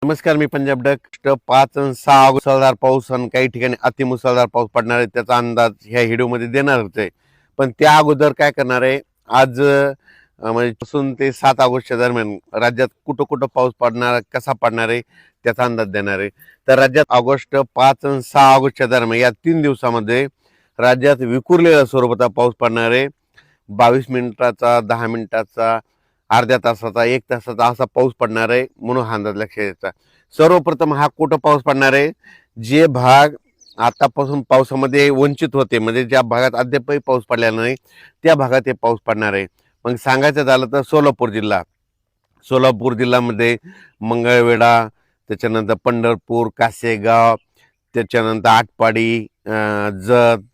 नमस्कार, मी पंजाब डक. 5 आणि 6 ऑगस्ट मुसळधार पाऊस आणि काही ठिकाणी अतिमुसळधार पाऊस पडणार आहे त्याचा अंदाज ह्या व्हिडिओमध्ये देणार होते. पण त्या अगोदर काय करणार आहे, आज म्हणजे पासून ते 7 ऑगस्टच्या दरम्यान राज्यात कुठं कुठं पाऊस पडणार, कसा पडणार आहे त्याचा अंदाज देणार आहे. तर राज्यात 5 आणि 6 ऑगस्टच्या दरम्यान या 3 दिवसामध्ये राज्यात विखुरलेल्या स्वरूपाचा पाऊस पडणार आहे. 22 मिनिटाचा, 10 मिनिटाचा, अर्ध्या तासाचा, 1 तासाचा असा पाऊस पडणार आहे म्हणून हा अंदाज लक्षात घ्यायचा. सर्वप्रथम हा कुठं पाऊस पडणार आहे, जे भाग आतापासून पावसामध्ये वंचित होते, म्हणजे ज्या भागात अद्यापही पाऊस पडलेला नाही त्या भागात हे पाऊस पडणार आहे. मग सांगायचं झालं तर सोलापूर जिल्ह्यामध्ये मंगळवेढा, त्याच्यानंतर पंढरपूर, कासेगाव, त्याच्यानंतर आटपाडी, जत,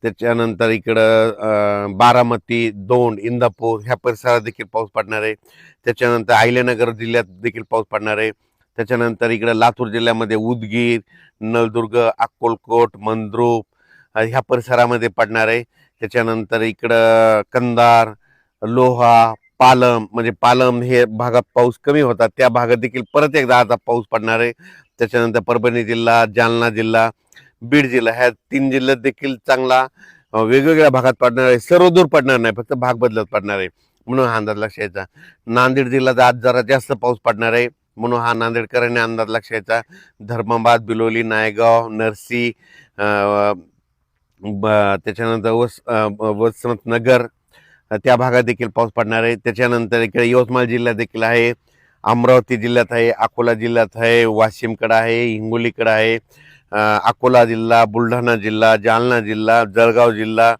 त्याच्यानंतर इकडं बारामती, दौंड, इंदापूर ह्या परिसरात देखील पाऊस पडणार आहे. त्याच्यानंतर अहिल्यानगर जिल्ह्यात देखील पाऊस पडणार आहे. त्याच्यानंतर इकडं लातूर जिल्ह्यामध्ये उदगीर, नळदुर्ग, अक्कलकोट, मंद्रुप ह्या परिसरामध्ये पडणार आहे. त्याच्यानंतर इकडं कंधार, लोहा, पालम, म्हणजे पालम हे भागात पाऊस कमी होता त्या भागात देखील परत एकदा आता पाऊस पडणार आहे. त्याच्यानंतर परभणी जिल्हा, जालना जिल्हा, बीड जिल्हा ह्या 3 जिल्ह्यात देखील चांगला वेगवेगळ्या भागात पडणार आहे. सर्व दूर पडणार नाही, फक्त भाग बदलत पडणार आहे म्हणून हा अंदाज लक्षात घ्यायचा. नांदेड जिल्ह्यात आज जरा जास्त पाऊस पडणार आहे म्हणून हा नांदेडकरांनी अंदाज लक्षात घ्यायचा. धर्माबाद, बिलोली, नायगाव, नरसी, त्याच्यानंतर वसंतनगर त्या भागात देखील पाऊस पडणार आहे. त्याच्यानंतर इकडे यवतमाळ जिल्ह्यात देखील आहे, अमरावती जिल्ह्यात आहे, अकोला जिल्ह्यात आहे, वाशिमकडे आहे, हिंगोलीकडे आहे, अकोला जिल्हा, बुलढाणा जिल्हा, जालना जिल्हा, जळगाव जिल्हा,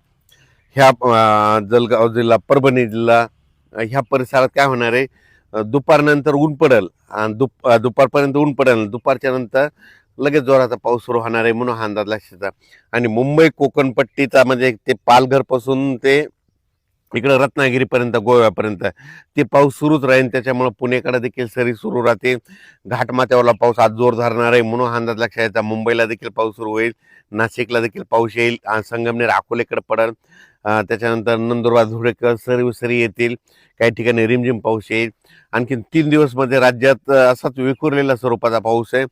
जळगाव जिल्हा, परभणी जिल्हा ह्या परिसरात काय होणार आहे, दुपारनंतर ऊन पडेल आणि दुपारपर्यंत ऊन पडेल, दुपारच्या नंतर लगेच जोराचा पाऊस सुरू होणार आहे म्हणून हा अंदाज लक्षात. आणि मुंबई कोकणपट्टीचा म्हणजे ते पालघरपासून ते इकडं रत्नागिरीपर्यंत, गोव्यापर्यंत ते पाऊस सुरूच राहील. त्याच्यामुळे पुणेकडे देखील सरी सुरू राहते. घाटमाथ्यावरला पाऊस आज जोर धरणार आहे म्हणून हा अंदाज लक्षात घ्यायचा. मुंबईला देखील पाऊस सुरू होईल, नाशिकला देखील पाऊस येईल, संगमनेर, अकोलेकडे पडेल, त्याच्यानंतर नंदुरबार, धुळेकर सरी येतील, काही ठिकाणी रिमझिम पाऊस येईल. आणखी 3 दिवस मध्ये राज्यात असाच विखुरलेल्या स्वरूपाचा पाऊस आहे.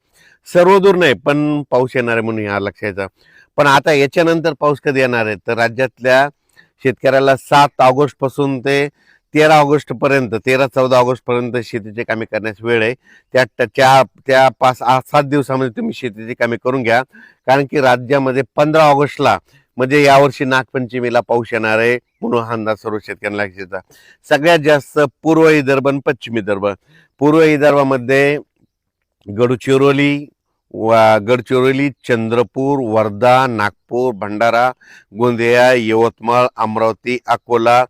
सर्वदूर नाही पण पाऊस येणार आहे म्हणून हा लक्षात घ्यायचा. पण आता याच्यानंतर पाऊस कधी येणार आहे, तर राज्यातल्या शेतकऱ्याला 7 ऑगस्ट पासून ते 13 ऑगस्ट पर्यंत, 13-14 ऑगस्ट पर्यंत शेतीची कामे करण्यास वेळ आहे. त्या 5-7 दिवसामध्ये तुम्ही शेतीची कामे करून घ्या, कारण की राज्यामध्ये 15 ऑगस्टला म्हणजे यावर्षी नागपंचमीला पाऊस येणार आहे म्हणून हा अंदाज सर्व शेतकऱ्यांना लक्षात. सगळ्यात जास्त पूर्व विदर्भ आणि पश्चिम विदर्भ. पूर्व विदर्भामध्ये गडचिरोली, चंद्रपूर, वर्धा, नागपूर, भंडारा, गोंदिया, यवतमाळ, अमरावती, अकोला,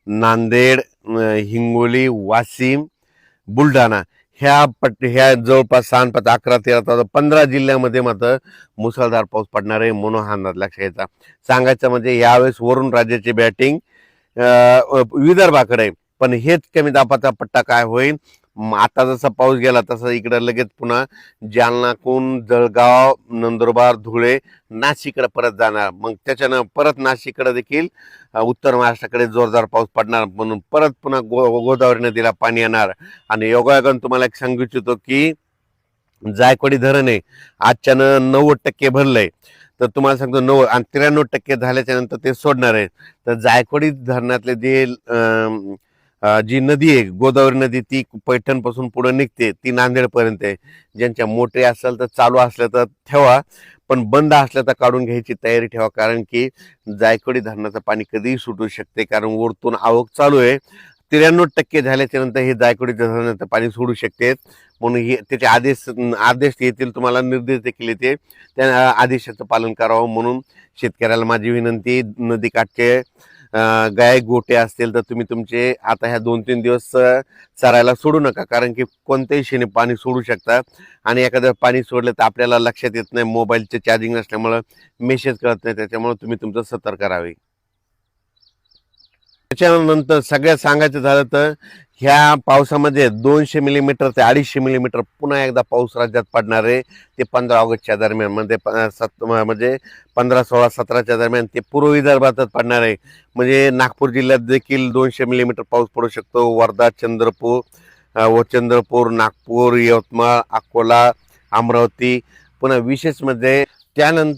नांदेड, हिंगोली, वाशिम, बुलढाणा ह्या जवळपास 11-13-15 जिल्ह्यामध्ये मात्र मुसळधार पाऊस पडणार आहे म्हणून हा अंदाज लक्षात घ्यायचा. सांगायचं म्हणजे यावेळेस वरून राज्याची बॅटिंग विदर्भाकडे, पण हेच कमी दाबाचा पट्टा काय होईल, आता जसा पाऊस गेला तसा इकडे लगेच पुन्हा जालनाकून जळगाव, नंदुरबार, धुळे, नाशिककडे परत जाणार. मग त्याच्यानं परत नाशिककडे देखील उत्तर महाराष्ट्राकडे जोरदार पाऊस पडणार म्हणून परत पुन्हा गोदावरी नदीला पाणी येणार. आणि योगायोगानं तुम्हाला एक सांगू इच्छितो की जायकवाडी धरण आहे आजच्यानं 90% भरलंय, तर तुम्हाला सांगतो 90 आणि 93% झाल्याच्या नंतर ते सोडणार आहे. तर जायकवाडी धरणातले जे जी नदी आहे गोदावरी नदी, ती पैठण पासून पुढे निघते, ती नांदेड पर्यंत आहे. ज्यांच्या मोठे असेल तर चालू असल्या तर ठेवा, पण बंद असल्या तर काढून घ्यायची तयारी ठेवा, कारण की जायकवाडी धरणाचं पाणी कधीही सुटू शकते, कारण वरतून आवक चालू आहे. 93% झाल्याच्या नंतर हे जायकवाडी धरणाचं पाणी सोडू शकते म्हणून हे त्याचे आदेश येतील, तुम्हाला निर्देश देखील येते, त्या आदेशाचं पालन करावं म्हणून शेतकऱ्याला माझी विनंती. नदीकाठचे गाय गोटे असतील तर तुम्ही तुमचे आता ह्या 2-3 दिवस चरायला सोडू नका, कारण की कोणत्याही क्षणी पाणी सोडू शकतात आणि एखादं पाणी सोडलं तर आपल्याला लक्षात येत नाही, मोबाईलचे चार्जिंग नसल्यामुळं मेसेज कळत नाही, त्याच्यामुळे तुम्ही तुमचं सतर्क राहावे. त्याच्यानंतर सगळ्यात सांगायचं झालं तर ह्या पावसामध्ये 200 मिलीमीटर ते 250 मिलीमीटर पुन्हा एकदा पाऊस राज्यात पडणार आहे. ते 15 ऑगस्टच्या दरम्यान म्हणजे 15, 16, 17च्या दरम्यान ते पूर्व विदर्भातच पडणार आहे. म्हणजे नागपूर जिल्ह्यात देखील 200 मिलीमीटर पाऊस पडू शकतो. वर्धा, चंद्रपूर, व चंद्रपूर, नागपूर, यवतमाळ, अकोला, अमरावती, पुन्हा विशेष म्हणजे त्यानंतर